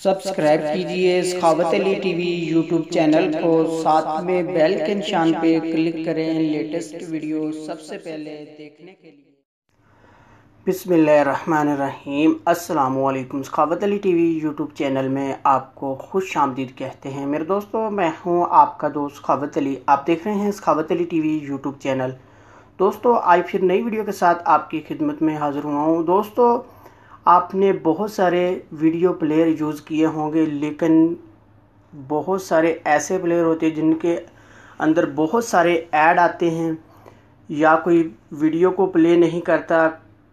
Subscribe कीजिए सखावत Ali TV YouTube channel को, साथ में बेल के निशान पे क्लिक करें लेटेस्ट वीडियो सबसे पहले देखने के लिए। बिस्मिल्लाहिर्रहमानिर्रहीम। अस्सलाम वालेकुम। सखावत अली टीवी यूट्यूब चैनल में आपको खुश आमदीद कहते हैं। मेरे दोस्तों, मैं हूं आपका दोस्त सखावत अली। आप देख रहे हैं सखावत अली टीवी यूट्यूब चैनल। दोस्तों, आज फिर नई वीडियो के साथ आपकी खिदमत में हाजिर हुआ हूँ। दोस्तों, आपने बहुत सारे वीडियो प्लेयर यूज़ किए होंगे, लेकिन बहुत सारे ऐसे प्लेयर होते हैं जिनके अंदर बहुत सारे ऐड आते हैं, या कोई वीडियो को प्ले नहीं करता,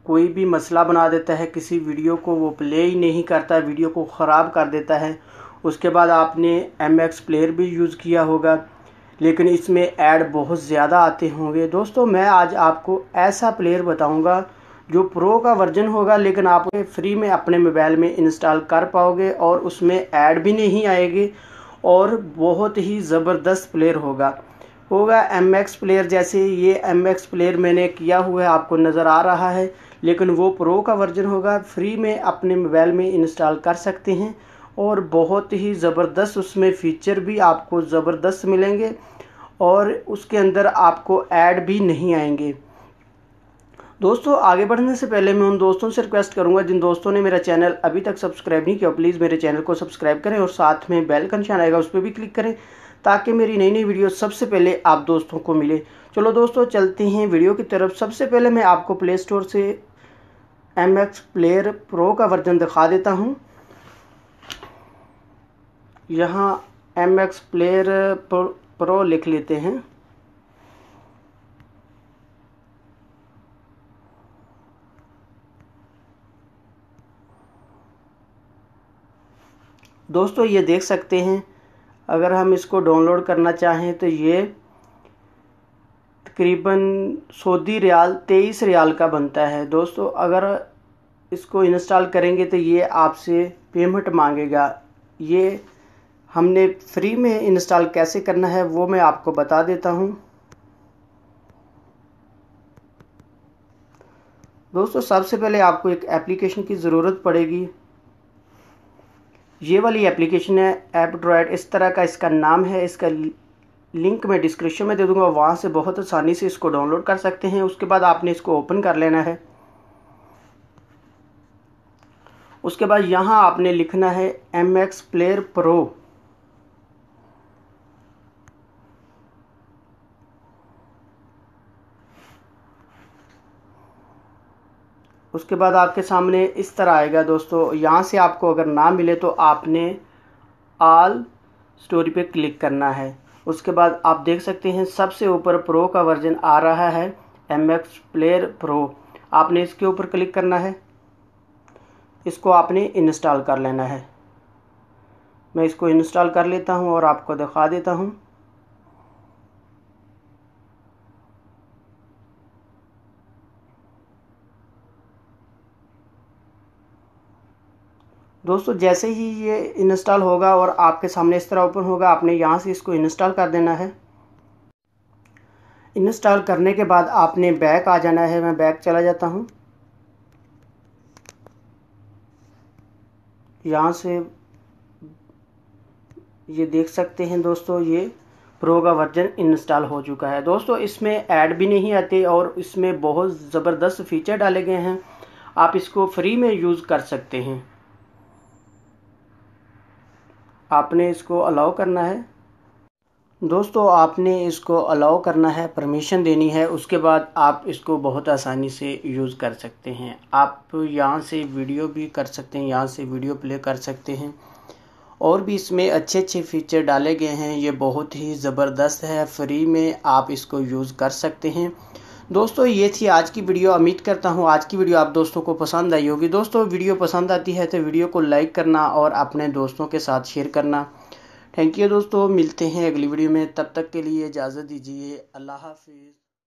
कोई भी मसला बना देता है किसी वीडियो को, वो प्ले ही नहीं करता, वीडियो को ख़राब कर देता है। उसके बाद आपने MX प्लेयर भी यूज़ किया होगा, लेकिन इसमें ऐड बहुत ज़्यादा आते होंगे। दोस्तों, मैं आज आपको ऐसा प्लेयर बताऊंगा जो प्रो का वर्जन होगा, लेकिन आप फ्री में अपने मोबाइल में इंस्टॉल कर पाओगे और उसमें ऐड भी नहीं आएगी, और बहुत ही ज़बरदस्त प्लेयर होगा MX प्लेयर। जैसे ये MX प्लेयर मैंने किया हुआ है, आपको नज़र आ रहा है, लेकिन वो प्रो का वर्जन होगा। फ्री में अपने मोबाइल में इंस्टॉल कर सकते हैं और बहुत ही ज़बरदस्त उसमें फ़ीचर भी आपको ज़बरदस्त मिलेंगे, और उसके अंदर आपको ऐड भी नहीं आएंगे। दोस्तों, आगे बढ़ने से पहले मैं उन दोस्तों से रिक्वेस्ट करूंगा जिन दोस्तों ने मेरा चैनल अभी तक सब्सक्राइब नहीं किया, प्लीज़ मेरे चैनल को सब्सक्राइब करें और साथ में बेल का निशान आएगा, उस पर भी क्लिक करें ताकि मेरी नई नई वीडियो सबसे पहले आप दोस्तों को मिले। चलो दोस्तों, चलते हैं वीडियो की तरफ। सबसे पहले मैं आपको प्ले स्टोर से MX प्लेयर प्रो का वर्जन दिखा देता हूँ। यहाँ MX प्लेयर प्रो लिख लेते हैं। दोस्तों, ये देख सकते हैं, अगर हम इसको डाउनलोड करना चाहें तो ये तकरीबन सऊदी रियाल 23 रियाल का बनता है। दोस्तों, अगर इसको इंस्टॉल करेंगे तो ये आपसे पेमेंट मांगेगा। ये हमने फ्री में इंस्टॉल कैसे करना है वो मैं आपको बता देता हूँ। दोस्तों, सबसे पहले आपको एक एप्लीकेशन की ज़रूरत पड़ेगी। ये वाली एप्लीकेशन है ऐपड्रॉयड, इस तरह का इसका नाम है। इसका लिंक मैं डिस्क्रिप्शन में दे दूंगा, वहाँ से बहुत आसानी से इसको डाउनलोड कर सकते हैं। उसके बाद आपने इसको ओपन कर लेना है। उसके बाद यहाँ आपने लिखना है MX प्लेयर प्रो। उसके बाद आपके सामने इस तरह आएगा। दोस्तों, यहाँ से आपको अगर ना मिले तो आपने ऑल स्टोरी पे क्लिक करना है। उसके बाद आप देख सकते हैं सबसे ऊपर प्रो का वर्जन आ रहा है, MX प्लेयर प्रो। आपने इसके ऊपर क्लिक करना है, इसको आपने इंस्टॉल कर लेना है। मैं इसको इंस्टॉल कर लेता हूँ और आपको दिखा देता हूँ। दोस्तों, जैसे ही ये इंस्टॉल होगा और आपके सामने इस तरह ओपन होगा, आपने यहाँ से इसको इंस्टॉल कर देना है। इंस्टॉल करने के बाद आपने बैक आ जाना है। मैं बैक चला जाता हूँ। यहाँ से ये देख सकते हैं दोस्तों, ये प्रो का वर्जन इंस्टॉल हो चुका है। दोस्तों, इसमें ऐड भी नहीं आते और इसमें बहुत ज़बरदस्त फीचर डाले गए हैं। आप इसको फ्री में यूज़ कर सकते हैं। आपने इसको अलाउ करना है। दोस्तों, आपने इसको अलाउ करना है, परमिशन देनी है। उसके बाद आप इसको बहुत आसानी से यूज़ कर सकते हैं। आप यहाँ से वीडियो भी कर सकते हैं, यहाँ से वीडियो प्ले कर सकते हैं, और भी इसमें अच्छे अच्छे फीचर डाले गए हैं। ये बहुत ही ज़बरदस्त है, फ्री में आप इसको यूज़ कर सकते हैं। दोस्तों, ये थी आज की वीडियो। उम्मीद करता हूँ आज की वीडियो आप दोस्तों को पसंद आई होगी। दोस्तों, वीडियो पसंद आती है तो वीडियो को लाइक करना और अपने दोस्तों के साथ शेयर करना। थैंक यू दोस्तों, मिलते हैं अगली वीडियो में। तब तक के लिए इजाज़त दीजिए। अल्लाह हाफिज़।